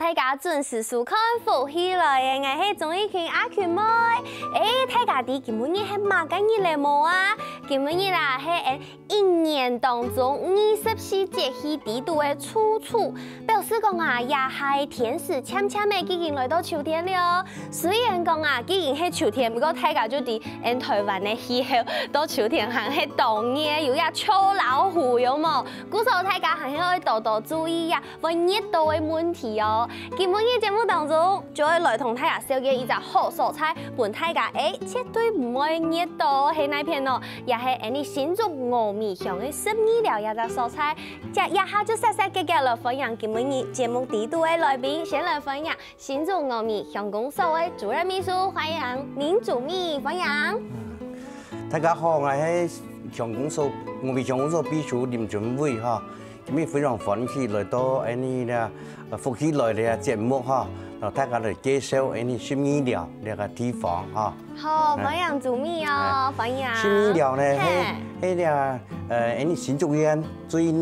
大家准时收看福起来的，我是钟意群阿群妹。大家知今日是嘛个日嘞无啊？今日啦是一年当中24节气地度的处处，表示讲啊，也系天时渐渐的已经来到秋天了。虽然讲啊，已经是秋天，不过大家就知台湾的气候到秋天还是冬热，又要秋老虎，有冇？故所大家还是要多多注意呀，温热度的问题哦。今日节目当中，就会来同大家小嘅一只好素菜，伴大家绝对唔会热到係那片哦，也係你新竹峨眉鄉嘅12料一只素菜。接一下就細細嘅來分享今日節目地度嘅來賓，先來分享新竹峨眉鄉公所嘅主任秘書，歡迎林祖密分享。大家好，我係鄉公所峨眉鄉公所秘書林俊偉哈。今日非常歡喜來到呢個福起來嘅節目哈，大家嚟介紹呢12料呢個地方哈。好，歡迎祖密哦，歡迎。12料呢係呢新竹縣最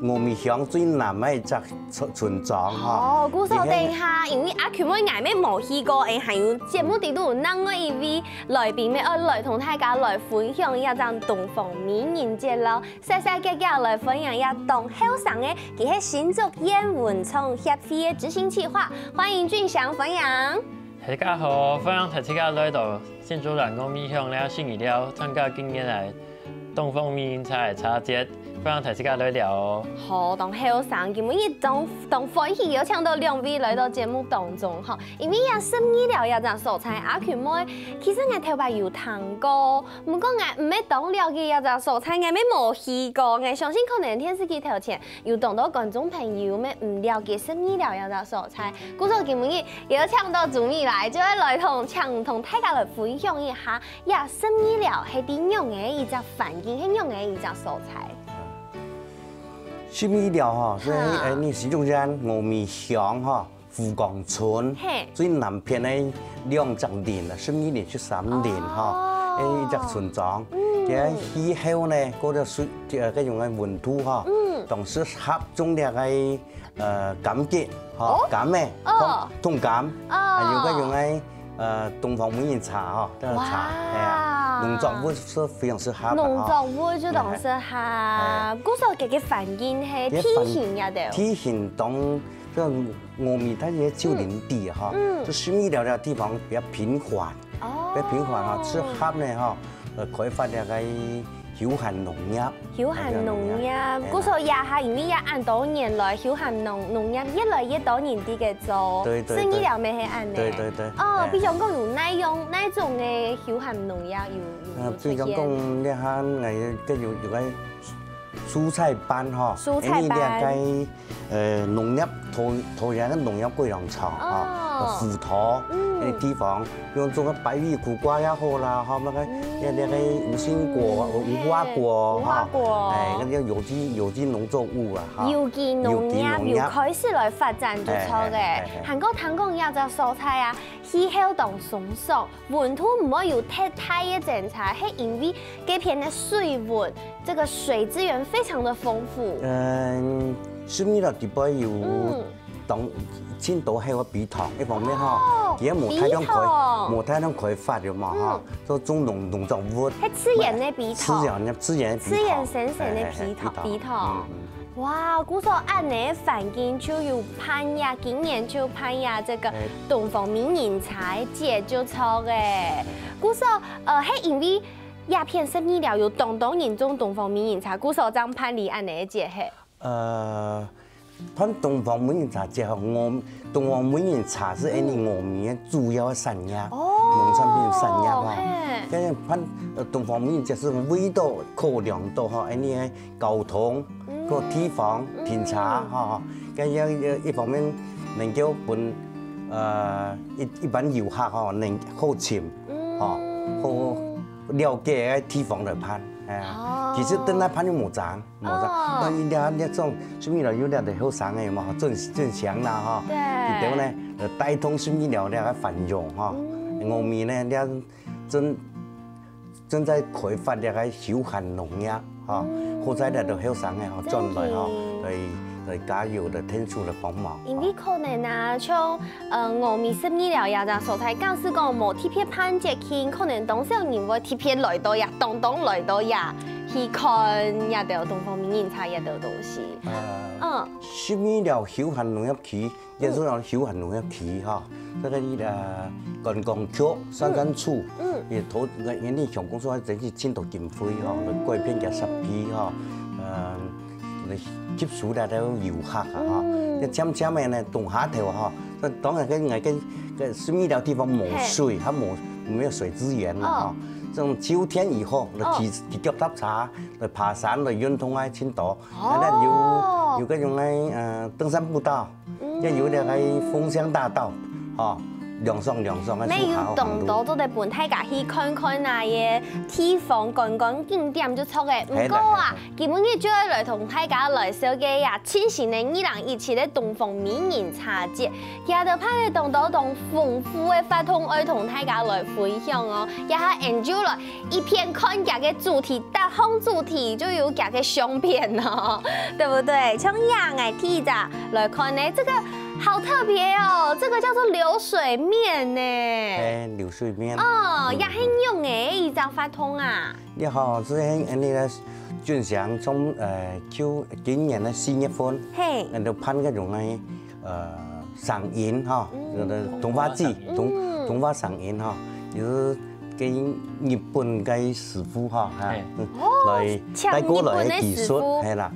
峨眉鄉最南嘅一隻村莊哈。哦，故所等下，因為阿群妹眼尾冇去過，還有節目地度有啷個一位來賓要來同大家來分享一張東方名人節咯，細細個個來分享一當後生嘅，佢係新竹縣文創協會嘅執行企劃，歡迎俊祥分享。大家好，歡迎大家來到新竹縣峨眉鄉了12料參加今年嚟東方名人茶茶節。歡迎大家來聊哦。好，當後生，今日當歡喜有請到兩位來到節目當中哈，因為也12料一隻素菜，阿群妹其實我頭擺有聽過，不過我唔係當了解一隻素菜，我咪冇去過，我相信可能電視機頭前有當到觀眾朋友咪唔了解12料一隻素菜，故所今日有請到祖密來，就會來同大家來分享一下，也12料係點樣嘅一隻環境，係樣嘅一隻素菜。12料哈，所以你新竹縣峨眉鄉哈富岡村最南邊嘅兩隻林啦，12年出3年哈，一隻村莊，嘅氣候呢，嗰個水嗰種嘅溫度哈，同時合種嘅柑橘哈，柑咩，通柑，還有嗰種嘅東方美人茶哈，呢個茶係啊。農作物是非常適合。農作物就當適合。故所嘅環境係天然嘅對。天然當個峨眉它嘅丘陵地哈，就12料嘅地方比較平緩，比較平緩哈，適合呢哈，開發呢個有限農業。有限農業，故所也係因為也按多年來有限農業越來越多年啲嘅做，12料咪係按呢。對。哦，比如講有哪種嘅有限農業有出現？比如講呢下係即係有個蔬菜班哈，蔬菜班，農業土壤嘅農業歸農場哈，輔陀嘅地方，比如種個百味苦瓜也好啦，哈，乜個五星果、無花果哈，嗰啲有機農作物啊，有機農業又開始來發展唔錯嘅。韓國聽講有隻蔬菜啊，氣候當松爽，溫度唔可以有太嘅政策，係因為嗰片嘅水溫，這個水資源非常的豐富。12料地方有當青島係個比塘，一方面哈，而家冇太陽開發咗嘛哈，都種農作物。係自然嘅比塘。自然生成嘅比塘。哇，故所按呢環境就有攀呀，今年就攀呀，這個東方名人茶節就錯嘅。故所係因為鴉片12料有東人種東方名人茶，故所將攀離按呢節係。攀東方美人茶節後，東方美人茶是呢峨眉嘅主要嘅產業，農產品產業哈。跟住攀東方美人節是味道考量到哈，呢個交通個地方停車哈，跟一方面能夠伴一般遊客哈能好潛，哈好了解个地方来攀，哎呀，其实等来攀就无长，所以那种什么了有了就好生的嘛，正常啦哈。对。然后呢，带动什么了个繁荣哈，我们呢了正在开发那个休闲农业哈，好在了就好生的哈，转来哈，来加油来天数来帮忙。因为可能啊，像我们12了也就所在，假使讲无特别攀接去，可能当时人会特别来到呀，东来到呀，去看也到东方明茶也到东西。什么了休闲农业区，也是了休闲农业区哈，这个观光局、山间处，也投人哋上公所整是千度经费哈，来改变嘅10批哈，嚟接触到遊客啊哈，漸嘅呢動下頭哈，當然個什麼了地方冇水，它沒有水資源啦哈。這種秋天以後，嚟去腳踏車，嚟爬山，嚟運動啊，青島，有嗰種嘅登山步道，也有那個風香大道，哈。涼爽嘅你要動到都得伴大家去看看那些地方觀光景點就錯嘅。不過啊，基本嘅就係來同大家來小嘅呀，親情嘅2017嘅東方美人茶節，也就派你動到同豐富嘅法通愛同大家來分享哦。也係 enjoy 來一片看家嘅主題，大項主題就有家嘅相片哦，對不對？從亞藝睇咋來看呢，這個。好特別哦，這個叫做流水面呢。流水面。也很用誒，一張法通啊。你好，之前那個俊祥從今年的4月份，人哋攀嗰種咧賞銀哈，動畫節，動畫賞銀哈，就是跟日本嘅師傅哈，來帶過來嘅技術係啦，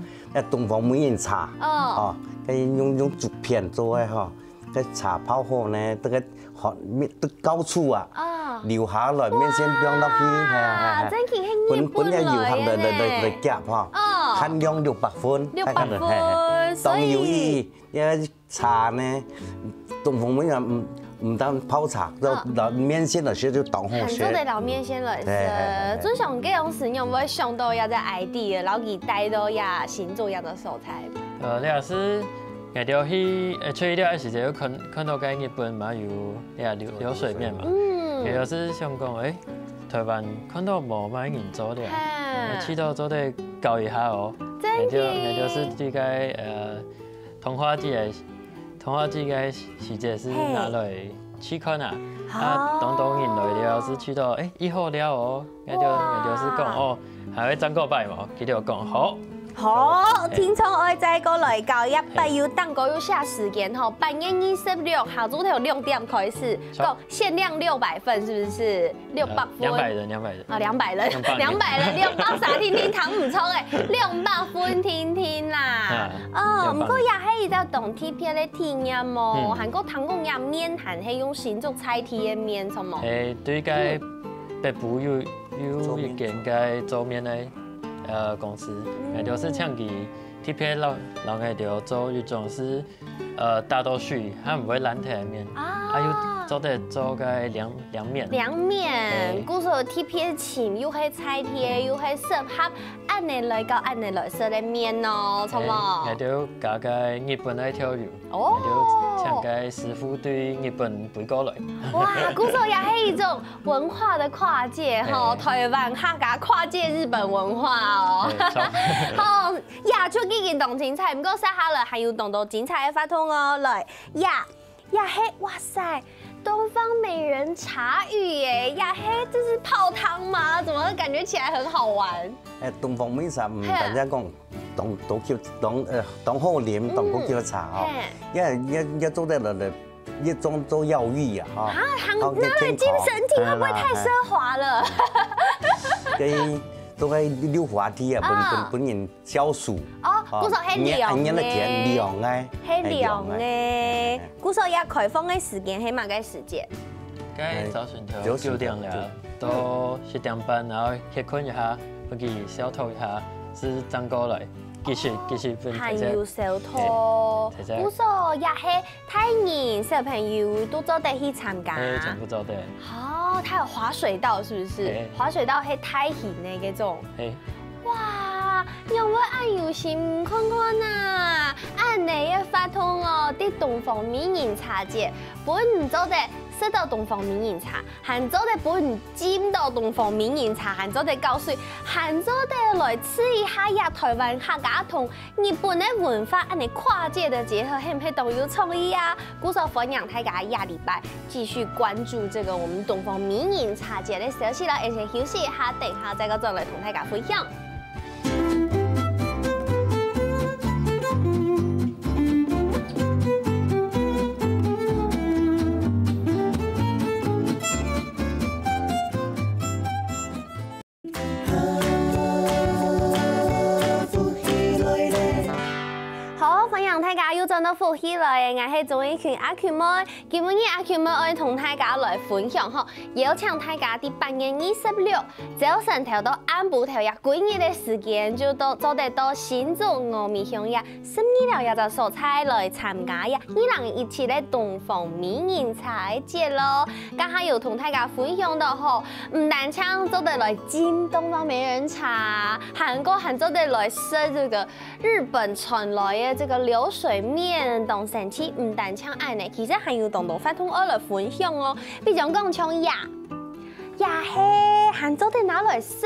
東方美人茶，哦。用竹片做嘅嗬，個茶泡好呢，得個面得高處啊，留下來面先放落去，係啊，本嘅油行嚟夾嗬，限量600分，600分，當有意義，茶呢，東方美人唔單泡茶，就面線來食就當好食。做得到面線來食，最常這種使用會想到也在 idea，然後佢帶到也新做樣的素材。你也是眼條去去了時就有看到個日本嘛有流水面嘛，也就是想講台灣看到冇乜人做的，去到做得搞一下哦，也就是這個童話節嘅時節是拿來去看啊，當人來了是去到以後了哦，也就是講哦，還會再過拜嘛，佢就講好。好，聽從我再過來教一不要等過要下時間吼，8月26下晝頭6點開始，講限量600份，是不是？600分。200人。啊，200人，600啥聽糖唔錯誒，600分聽啦。不過也係一隻當地片嘅體驗喎，韓國糖公也面係係用新竹菜體嘅面，錯冇？對個北部有一間個做面嘅。公司，也就是像佢特別老嘅就做一種是大豆絮，它唔會爛台面，又做個涼面。涼面，故說特別淺，又係菜貼，又係適合按你來搞按你來食嘅面哦，錯冇？也就加個日本嘅調料，也就請個師傅對日本背過來。哇，故說也係一種文化的跨界哈，台灣客家跨界日本文化哦。好，呀，出幾件動精彩，唔過曬下來，還有動到精彩嘅法通哦，來呀嘿，哇塞！東方美人茶語耶，呀嘿，這是泡湯嗎？怎麼感覺起來很好玩？東方美人茶唔單止講當好飲，當好叫茶哦，一做得嚟一種做藥浴啊，哈。那來精神體會不會太奢華了？都係溜滑梯啊，本人消暑。故說係涼嘅，係涼嘅。故說要開放嘅時間係乜嘅時間？該早晨頭9點了，到10點半，然後歇困一下，或者消透一下，是轉過來。繼續分。還有手拖，古所也係太人小朋友都做得去參加。全部做得。哦，它有滑水道是不是？滑水道係太型的嗰種。哇，有冇按有心看看啊？按你嘅發通哦，啲東方美人茶節本做得。識到東方美人茶，杭州的本尖到東方美人茶，杭州的教水，杭州的來吃一下呀，台灣客家同日本的文化，安尼跨界的結合，係唔係都有創意啊？鼓手歡迎大家下禮拜繼續關注這個我們東方美人茶節的消息啦，而且休息一下，等下再個再來同大家分享。大家又轉到福氣來，我係鍾意群阿群妹，今日阿群妹愛同大家來分享嗬，邀請大家喺8月26早晨頭到晏晡頭呀，幾日的時間就到做得到新竹峨眉鄉呀，12了也就所在來參加呀，2017的東方美人茶節咯，剛下又同大家分享到嗬，唔單槍做得來金東方美人茶，韓國還做得來設這個日本傳來的這個流水面同神奇唔單槍愛呢，其實還有同到發通二來分享哦。比如講像也係杭州的哪來設？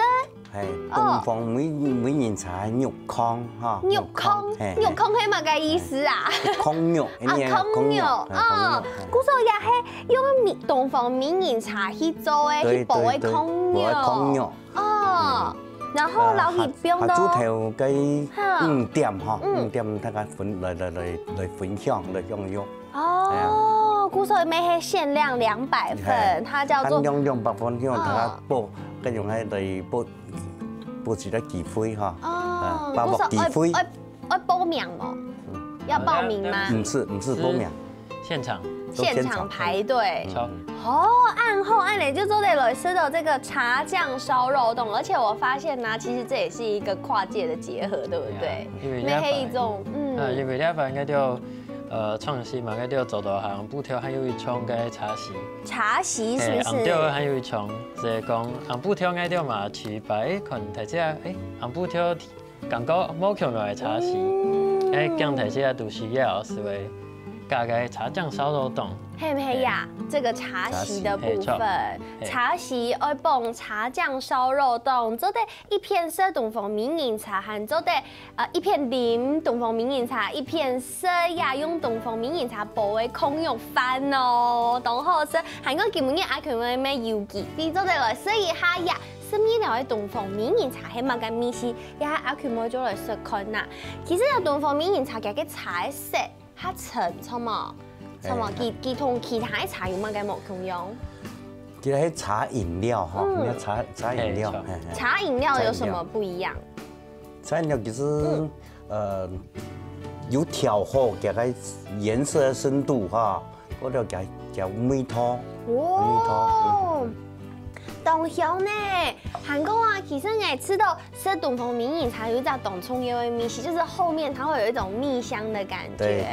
係東方美人茶肉湯哈。肉湯係乜嘅意思啊？湯肉，湯肉哦。古時候也係用東方美人茶去做嘅，去煲嘅湯肉。哦。然後老去標到，下豬頭雞5點哈，5點大家來分享來用用。哦，古時候咪係限量200份，它叫做200份，因為大家報，跟用喺嚟報時得機會哈。哦，報幕機會。要報名嗎？要報名嗎？唔是報名，現場排隊。哦，暗後按你就做得來吃到這個茶醬燒肉凍，而且我發現呢，其實這也是一個跨界的結合，對不對？沒係一種因為呢份嘅叫創新嘛，嘅叫做到行布條，還有一種嘅茶席。茶席是不是？紅條還有一種，即係講紅布條嘅叫嘛，取白可能睇下，紅布條感覺冇強嘅茶席，講睇下都需要是為加個茶醬燒肉凍。係唔係呀？這個茶席的部分，茶席要幫茶醬燒肉凍，做得一片色東方美人茶，還做得一片啉東方美人茶，一片色呀用東方美人茶煲嘅空肉飯哦，當好食。還講今日阿群妹咩要記，你做得來試一下呀。12了嘅東方美人茶係乜嘅意思？也係阿群妹做來試看呐。其實有東方美人茶嘅個茶色較沉，錯冇？錯冇？佢同其他嘅茶有乜嘅唔同樣？其實係茶飲料哈，茶飲料。茶飲料有什麼不一樣？茶飲料其實有調好嘅個顏色深度哈，嗰條叫梅湯。哦。當香呢，韓國啊，其實我吃到吃東方美人茶有一隻當蔥油的米絲，就是後面它會有一種蜜香的感覺。對，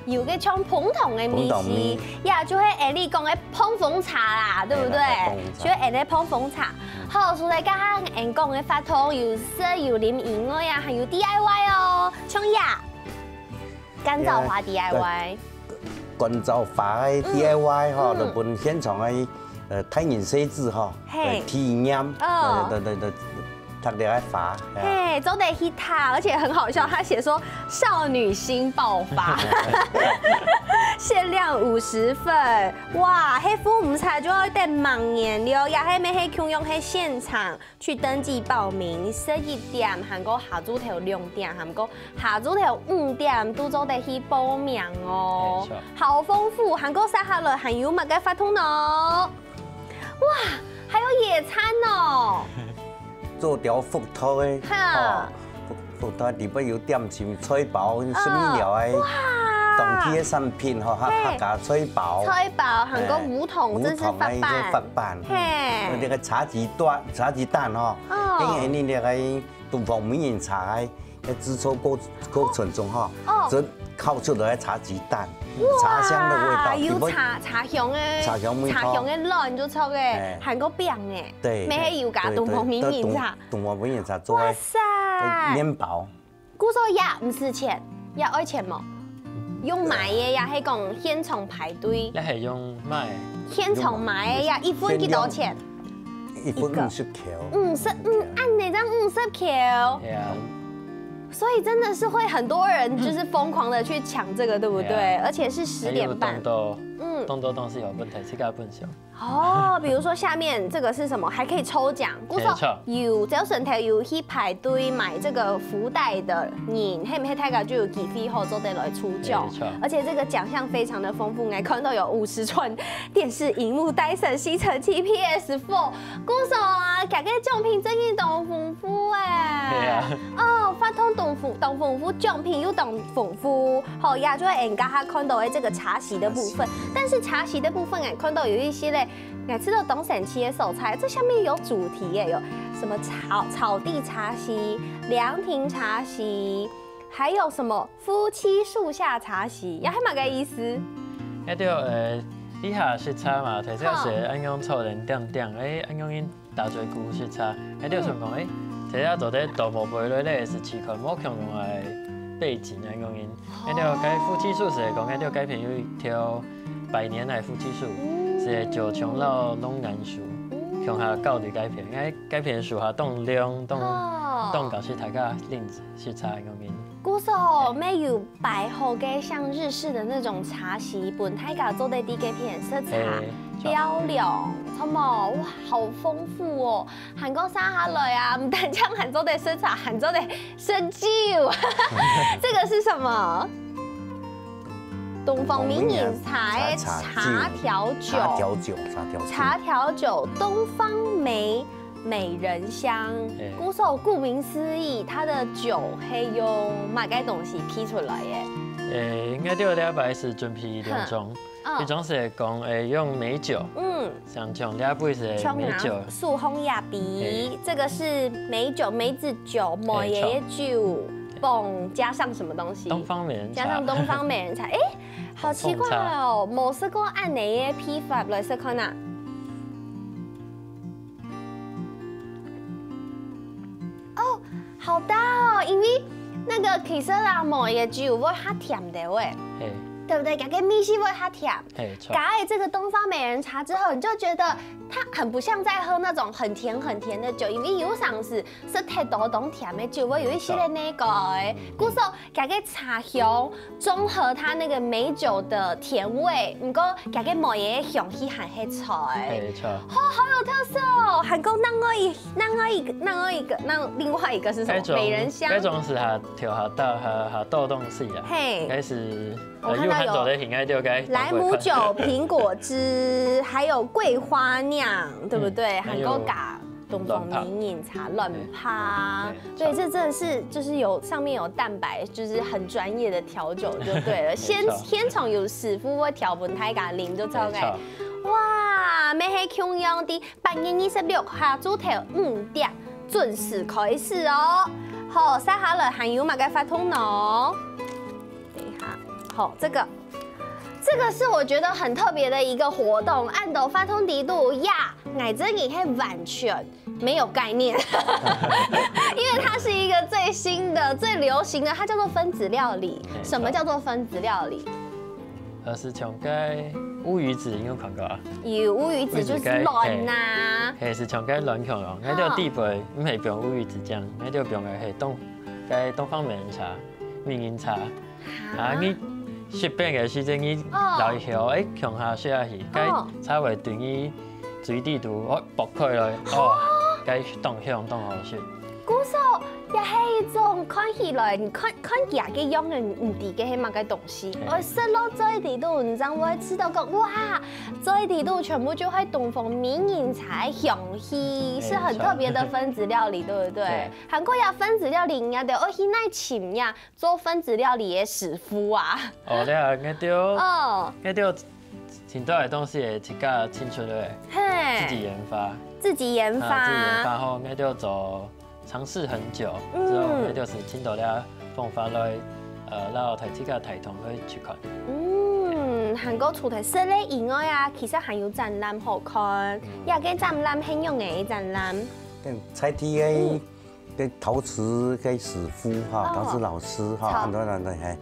有個像蓬頭的米絲，呀，就係你講的蓬風茶啦，對不對？就係那蓬風茶。好，所以家下人講的發通有色有淋以外呀，還有 DIY 哦，像呀，乾燥花 DIY。乾燥花的 DIY 哈，日本現場嘅。太人設置哈，體驗，對，他哋愛發，嘿，做得去他，而且很好笑，他寫說少女心爆發，限量50份，哇，黑服務茶就要等忙年了，也係咪係用喺現場去登記報名，11點，韓國下晝頭2點，韓國下晝頭5點都做得去報名哦，好豐富，韓國沙下來還有乜嘅發通呢？哇，還有野餐哦！做條福頭嘅，福頭裏邊有點心菜包、什麼料嘅，當地嘅產品嗬，客家菜包。菜包，韓國梧桐，這是發辦。嘿，那個茶雞蛋嗬，因為你那個東方美人茶，制作过程中哈，这烤出来茶鸡蛋，茶香的味道，有茶香的卵就错嘅，韩国饼嘅，对，咩係油咖东方明饮茶，东方明饮茶做嘅面包。古时候也唔是钱，也爱钱冇，用买嘅也係講現場排隊，你係用買？現場買嘅也一份幾多錢？1份50塊。按那張50塊。對啊。所以真的是会很多人就是疯狂的去抢这个，对不对？而且是10点半。动多东西有问题，自家分享。哦，比如说下面这个是什么？还可以抽奖。没错。有只要順頭有去排隊買這個福袋的人，係唔係大家就有機會後做得來出獎？而且這個獎項非常的豐富，我看到有50寸電視熒幕、戴森吸塵器、PS4。古時候啊，大家獎品真係咁豐富誒。係啊。哦，發通咁豐富，獎品又咁豐富。好，也就係人家看到的這個茶席的部分，但是茶席的部分，我看到有一些咧。我吃到东神奇的手菜，这下面有主题耶，有什么草地茶席、凉亭茶席，还有什么夫妻树下茶席，也还蛮个意思。那就底下食茶嘛，提早是按用臭人点，按用因打嘴鼓食茶，那就想讲提早做啲豆腐杯类咧是市区某强用来背景按用因，那就改夫妻树是讲，那就改片有一条100年来夫妻树。是石墙老龙眼树，向下教育改片，改片树下冻凉冻搞是大家令食茶用面。古时候没有摆好嘅像日式的那种茶席，本大家做的啲嘅片色茶雕亮，好冇？哇，好丰富哦！韩国山下来啊，唔但将韩做的色茶，韩做的生酒，这个是什么？东方明饮茶茶调酒，东方美人香。古手顾名思义，它的酒係用乜嘅東西批出來嘅？應該就了解是準備2種，一種是講用美酒，像這種了解是美酒，素烘亞比，這個是美酒，梅子酒，莫爺酒。加上什麼東西？東方美人茶。加上東方美人茶，好奇怪哦！冇試過按哪個批法來試看啊？哦，好大哦！因為那個其實啊，冇嘢酒會較甜的喂。對不對？加個米西味它甜，加了這個東方美人茶之後，你就覺得它很不像在喝那種很甜的酒，因為有上是太多種甜的酒味，有一些的那個故說加個茶香中和它那個美酒的甜味，不過加個冇嘢香氣還係菜，好有特色哦！韓國另外一個是什麼？美人香，這種是它調下豆東西啊，應該是。我看到有萊姆酒、蘋果汁，還有桂花釀，對不對？韓國咖、東方明飲茶、卵趴，對，這真的是就是上面有蛋白，就是很專業的調酒就對了。現場有師傅會調本太咖啉就超嘅。哇，咩係慶陽的8月26號主題5點準時開始哦。好，接下來還有乜嘅發通呢？好，這個是我覺得很特別的一個活動，按到發通地度呀，我自己係完全沒有概念，因為它是一個最新的、最流行的，它叫做分子料理。什麼叫做分子料理？是像cái烏魚子，你有看過啊？有烏魚子就是卵呐，係是像cái卵強咯，我哋地杯唔係用烏魚子醬，我哋用嘅係東方美人茶、明飲茶，啊你。雪餅嘅時陣，伊留後向下雪下去，該茶會對伊水底度爆開來，該凍香凍好雪。古時候也係一種看起來，你看嘢嘅樣嘅唔知嘅係乜嘅東西。我食落在地度，你知我吃到個哇，在地度全部就係東方明飲茶香氣，是很特別的分子料理，對不對？韓國有分子料理，人家就要去那請呀做分子料理嘅師傅啊。哦，你啊，我哋挺多嘅東西係自家親出嚟，自己研發。自己研發後，我哋做尝试很久，之後佢就是請到了放發來到台這個台通去看。韓國除咗室內以外啊，其實還有展覽好看，也個展覽很用嘅展覽。彩體嘅陶瓷嘅師傅哈，陶瓷老師哈，很多人係。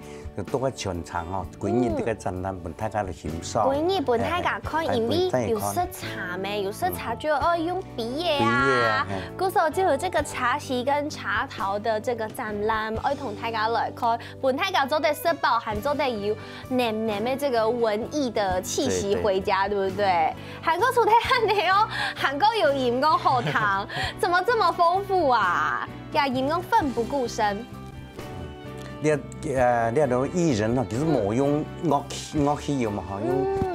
都喺全場哦，每日呢個展覽本大家嚟欣賞。每日本大家看，因為有色茶咩，有色茶就要用筆葉啊。故所就有這個茶席跟茶陶的這個展覽，愛同大家來看。本大家做得色包含做得有黏黏的這個文藝的氣息回家，對不對？韓國出體漢的哦，韓國有鹽跟後糖，怎麼這麼豐富啊？呀，鹽跟奮不顧身。呢度藝人啊，其實冇用樂器要嘛，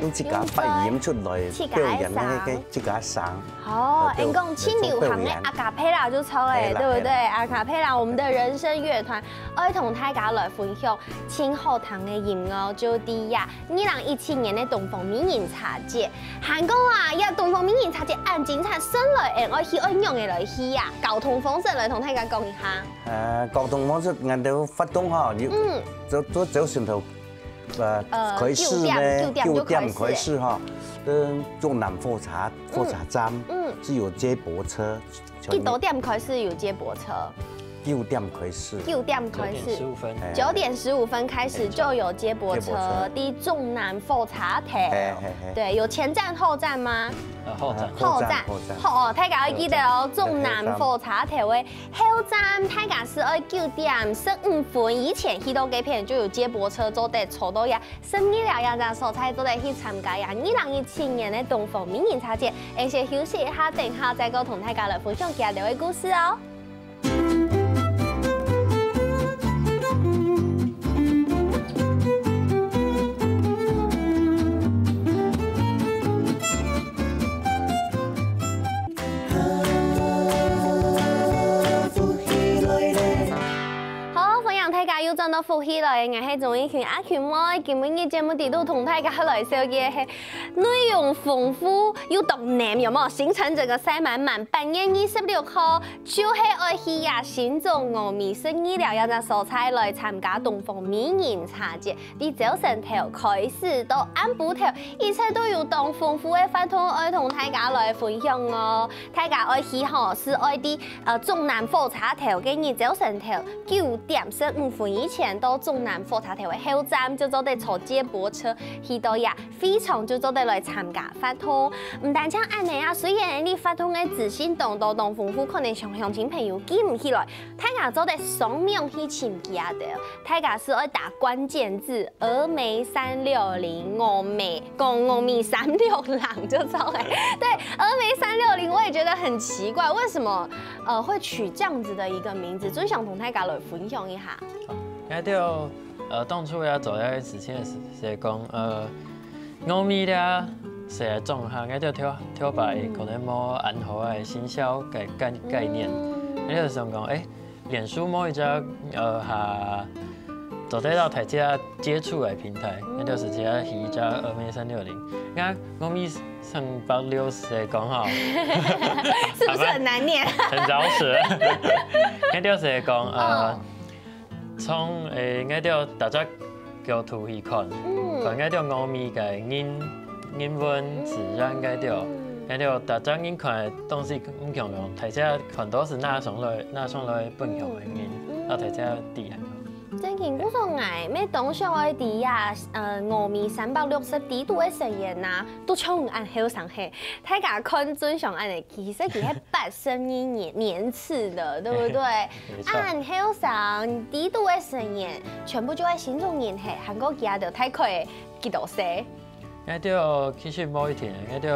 用自家發演出來表演嘅自家聲。哦，你講輕流行嘅阿卡佩拉就錯誒，對不對？阿卡佩拉，我們的人聲樂團愛同大家來分享輕後堂嘅音樂，就啲呀2017年嘅東風名人茶節。韓國啊，呀東風名人茶節按精彩生來，我去按用嘅來去呀，交通方式來同大家講一下。交通方式我哋發動哈，早上頭開始咧，9點開始哈，中南火車站是有接駁車。幾多點開始有接駁車？9點開始。9點開始。9點15分開始就有接駁車，啲中南火車站。對，有前站後站嗎？後站。好，大家要記得哦，中南火車站嘅後站，大家是喺9點15分以前去到嗰邊就有接駁車做得坐到呀。12了呀，就所在做得去參加呀。2017年嘅東風名人茶節，先休息一下，等下再同大家來分享其他嘅故事哦。要賺到福氣來，我係總一群阿群妹，今日嘅節目地都同大家來紹嘅係內容豐富又動人，有冇？行程整個塞滿滿。8月26號就係愛去呀新莊峨眉12了，有隻蔬菜來參加東風名人茶節，啲早晨頭開始到晏晡頭，一切都有當豐富嘅法通愛同大家來分享哦。大家愛去吼是愛啲中南火車頭嘅日早晨頭9點15分。以前到中南火車頭嘅後站就做得坐接駁車去到呀，非常就做得來參加法通。唔單止安尼啊，雖然你法通嘅資訊當豐富，可能上鄉親朋友記唔起來，大家做得雙面去參加的。大家是愛打關鍵字峨眉360峨眉360就走來。對，峨眉360我也覺得很奇怪，為什麼會取這樣子的一個名字？最想同大家來分享一下。我哋當初要做咧事情是講峨眉咧是種下，我哋挑擺可能冇安好嘅行銷概念，我哋想講臉書某一隻下做得到大家接觸嘅平台，我哋是只係只峨眉360，我峨眉360是講好，是不是很難念？很繞舌，我哋是講從我哋大家角度去看，我哋峨眉嘅英文自然我哋大家人看嘅東西唔同樣，大家很多是拿上來本鄉嘅音，啊大家啲人。最近嗰個藝咩當上我哋呀峨眉360度嘅實驗啊，都從按後上去，大家看最上按嘅其實佢係81年次的，對不對？按後上度嘅實驗，全部就係新中人係韓國家就睇佢幾多歲。我哋其實冇一天，我哋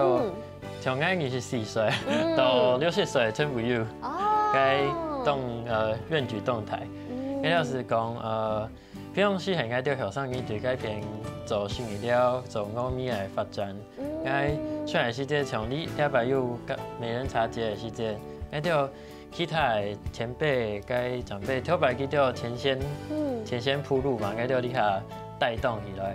從我24歲到60歲全部有，該選舉動態。我哋是講平常時係我哋後生人對改變做新語料、做峨眉來發展。我雖然是這從你禮拜有美人茶節是這，我哋其他前輩、該長輩挑擺佢哋前先鋪路嘛，我哋你下帶動起來。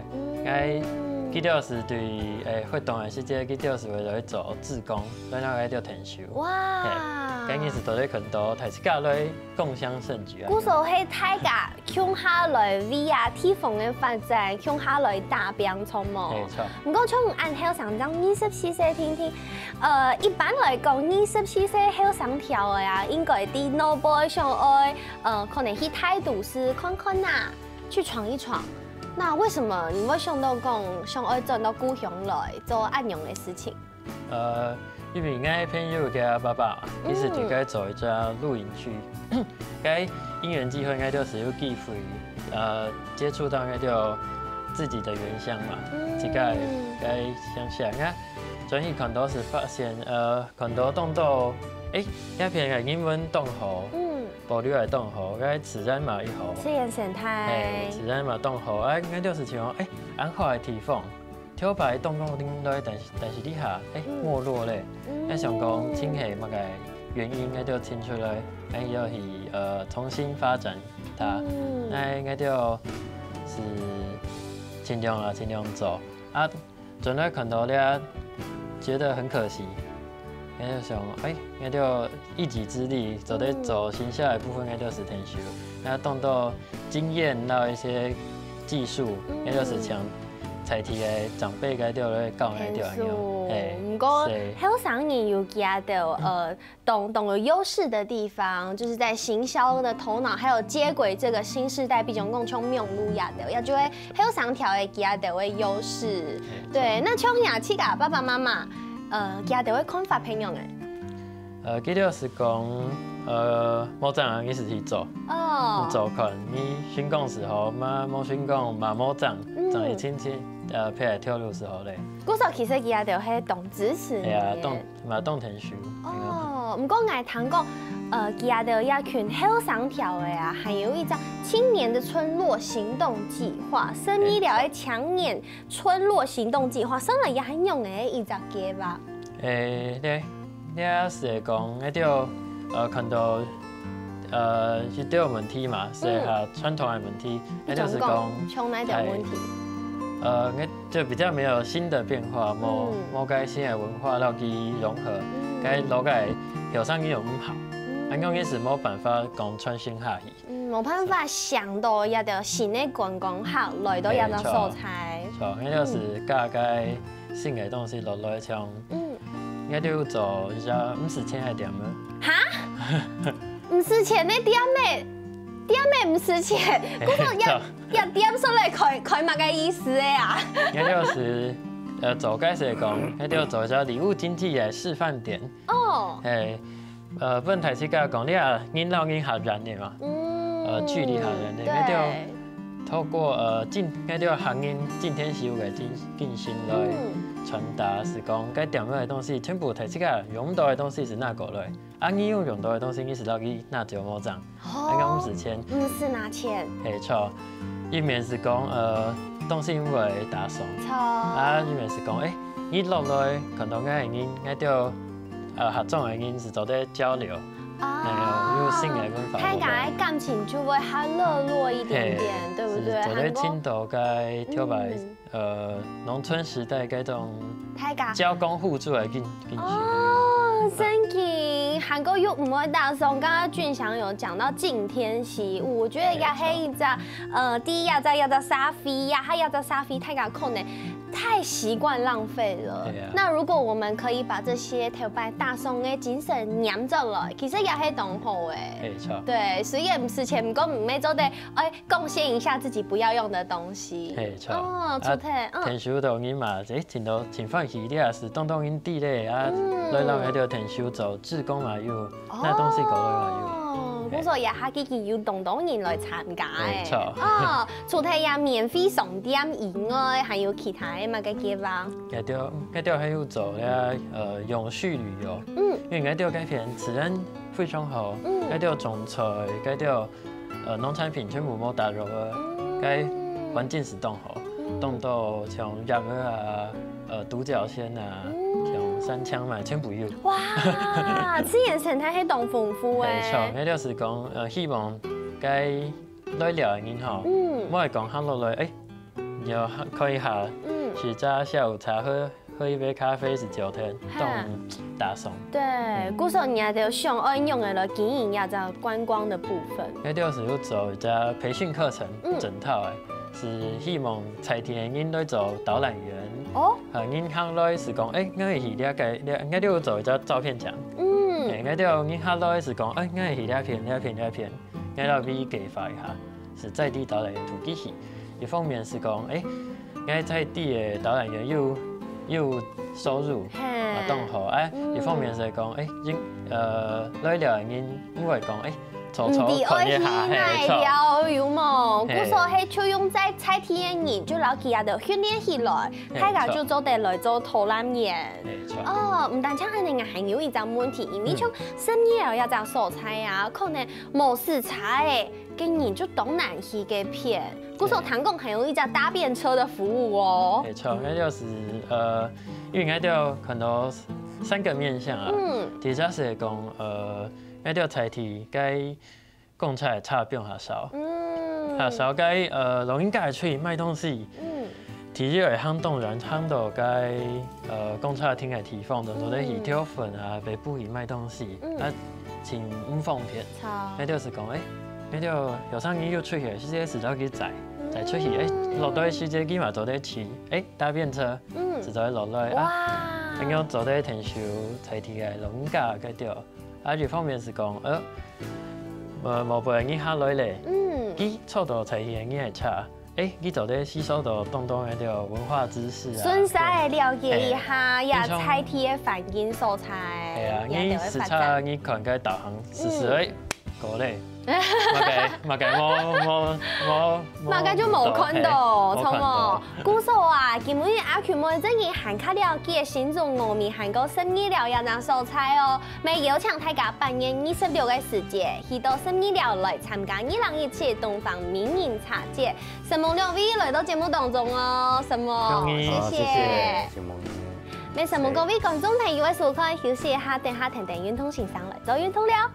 记得是对活动的时节，记得是为了做志工，所以那个叫填修。哇！今年是到底很多大家来共襄盛举啊。古时候喺大家向下来为啊地方的发展，向下来打拼冲嘛。没错。不过从按后上张24岁听听，一般来讲24岁后上条的呀，应该伫脑部上爱可能去态度是看看呐，去闯一闯。那为什么你会想到讲想要转到故乡来做安样的事情？因为我朋友嘅爸爸，伊是伫该做一家露营区，该因缘机会，应该就是有机会，接触到应该就自己的原乡嘛，即个该乡下，我转去看到是发现，看到动到，那片嘅英文动好，保留来动好，该自然嘛一好，自然生态，自然嘛动好，应该就是像安好的地方。挑白动工顶来，但是底下没落咧，想讲清气乜嘅原因，我就清出来，要去重新发展它，我就是尽量做啊，准来看到了，觉得很可惜，我就想我就一己之力，做得做剩下的部分，我就是填修，动到经验到一些技术，我就是像。才提的长辈该掉咧教该掉一样，不过后生人有加的懂有优势的地方，就是在行销的头脑，还有接轨这个新时代比较讲从命路亚的，也就会后生条的加的优势。对，那从亚七个爸爸妈妈加的会看法朋友诶。记得是讲某站你是去做，做看你宣讲时候嘛，某宣讲嘛某站，站一亲戚。配来跳路时候咧，嗰时候其实伊也就係懂支持你。动填修。唔过我聽講，伊也就一群後生條嘅啊，還有一張青年的村落行動計劃，生醫療嘅強年村落行動計劃，生嚟也很用嘅一隻計吧。你是講一條看到一條問題嘛，是下傳統嘅問題，那就是講從哪條問題？就比較沒有新的變化，冇該新的文化落去融合，該老該後生已經唔好，安講也是冇辦法講創新下去。冇辦法想到一條新的觀光客來到一個素材。錯，那就是加該新嘅東西落來像，我都要做一下50錢嘅店啊。哈？50錢嘅店咩？店咩唔值錢？嗰個一點出嚟佢乜嘅意思啊？那就是做該是講，那就做一個禮物經濟嘅示範點。哦。本台是講你啊，引導人學人嘅嘛，距離學人嘅，那就透過那就行人今天是有嘅進行來傳達，是講該點樣嘅東西，全部台是用到嘅東西是哪個來？你用到的東西，你是落去拿九毛帳，那個50錢，唔是拿錢，錯，一面是講東西因為打送，一面是講你落來看到嘅人，就合作嘅人是做啲交流，有新嘅文化，大家感情就會較熱絡一點點，對不對？做啲青島嘅跳白農村時代嗰種交工互助嘅進去。真嘅，韓國又唔會打送。剛剛俊祥有講到敬天惜物，我覺得也係一隻第一要隻沙飛呀，它要隻沙飛太搞空呢，太習慣浪費了。那如果我們可以把這些頭擺打送嘅精神釀咗來，其實也係動好誒。對，雖然唔是錢，唔過唔係做得貢獻一下自己不要用的東西。哦，出體。填修到你嘛，前番時你也是當因地咧啊，來讓佢哋填修做志工嘛有，那東西過來嘛有。工作也下幾件要動人來參加誒。除咗也免費送點以外，還有其他嘅乜嘅計劃？嗰條還有做咧永續旅遊，因為嗰條改變自然非常好，嗰條種菜，嗰條農產品全部冇打入啊，嗰環境是動好，動到像鴨鵝啊、獨角仙啊。像山羌嘛，全部有。哇，自然生態係動豐富誒。沒錯，那就是講希望該來聊嘅人吼，我係講下落來，又可以下去早下午茶喝一杯咖啡是九天，动打松。对，古时候人家就上爱用的了经营呀，这观光的部分。那就是有做一家培训课程，整套的，是希望菜田人来做导览员。哦。人行来是讲，我会去了解，我有做一只照片墙。我就人行来是讲，我会去了片，我要俾给发一下，是在地导览员土地去。一方面是讲，我在地的导览员有收入，动好一方面是讲，来了人因为讲，唔啲愛去買了有冇？古時候係就用在菜田嘅人，就攞佢哋訓練起來，大家就做得來做導覽員。哦，唔單止係你還有一個問題，因為像深夜要找素菜啊，可能冇食材嘅，嘅人就東南去嘅片。古時候唐貢還有一架搭便車的服務哦。沒錯，那就是因為我哋看到3個面向啊，第一是講我哋菜田該講出來差變下少，下少該老人家出去賣東西，第一個行動人行到該講出來聽嘅地方，就做啲魚條粉啊，北部去賣東西，請五方片，那就是講那就有生意要出去，直接時就去載出去，落到時間幾嘛做啲錢，搭便車，就做落來咁樣做啲停收菜田嘅老人家嗰條。一方面是講，冇俾人下來咧，佢速度菜田嘅差，佢做啲吸收到當中嘅條文化知識啊，順勢了解一下呀菜田嘅環境素材，係啊，你視察你看嘅導航試試，過嚟。馬家就冇看到，錯冇。古時候啊，基本上阿權妹真係行卡了解新種農民行過12了呀那蔬菜哦。咪邀請大家8月26嘅時節，去到12了來參加2017東方名人茶節。神夢兩位來到節目當中哦，神夢，謝謝。咪神夢各位觀眾朋友嘅收看，休息一下，等下聽運通先生來做運通了。